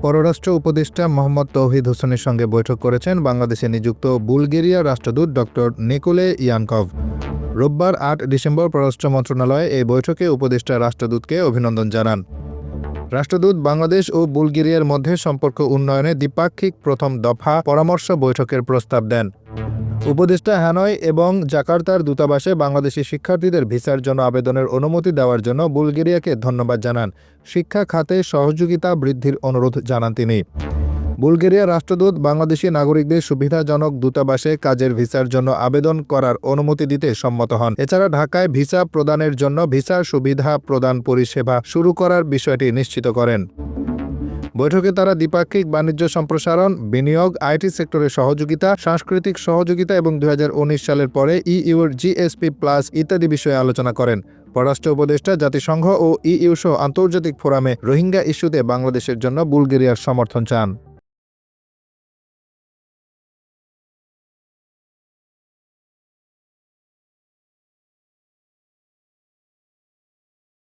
পররাষ্ট্র উপদেষ্টা মোহাম্মদ তৌহিদ হোসেনের সঙ্গে বৈঠক করেছেন বাংলাদেশে নিযুক্ত বুলগেরিয়ার রাষ্ট্রদূত ডক্টর নিকোলে ইয়ানকভ। রোববার ৮ ডিসেম্বর পররাষ্ট্র মন্ত্রণালয়ে এই বৈঠকে উপদেষ্টা রাষ্ট্রদূতকে অভিনন্দন জানান। রাষ্ট্রদূত বাংলাদেশ ও বুলগেরিয়ার মধ্যে সম্পর্ক উন্নয়নে দ্বিপাক্ষিক প্রথম দফা পরামর্শ বৈঠকের প্রস্তাব দেন। উপদেষ্টা হ্যানয় এবং জাকার্তার দূতাবাসে বাংলাদেশি শিক্ষার্থীদের ভিসার জন্য আবেদনের অনুমতি দেওয়ার জন্য বুলগেরিয়াকে ধন্যবাদ জানান। শিক্ষা খাতে সহযোগিতা বৃদ্ধির অনুরোধ জানান তিনি। বুলগেরিয়ার রাষ্ট্রদূত বাংলাদেশি নাগরিকদের সুবিধাজনক দূতাবাসে কাজের ভিসার জন্য আবেদন করার অনুমতি দিতে সম্মত হন। এছাড়া ঢাকায় ভিসা প্রদানের জন্য ভিসা সুবিধা প্রদান পরিষেবা শুরু করার বিষয়টি নিশ্চিত করেন। বৈঠকে তারা দ্বিপাক্ষিক বাণিজ্য সম্প্রসারণ, বিনিয়োগ, আইটি সেক্টরের সহযোগিতা, সাংস্কৃতিক সহযোগিতা এবং ২০১৯ সালের পরে ইইউর জিএসপি প্লাস ইত্যাদি বিষয়ে আলোচনা করেন। পররাষ্ট্র উপদেষ্টা জাতিসংঘ ও ইইউ সহ আন্তর্জাতিক ফোরামে রোহিঙ্গা ইস্যুতে বাংলাদেশের জন্য বুলগেরিয়ার সমর্থন চান।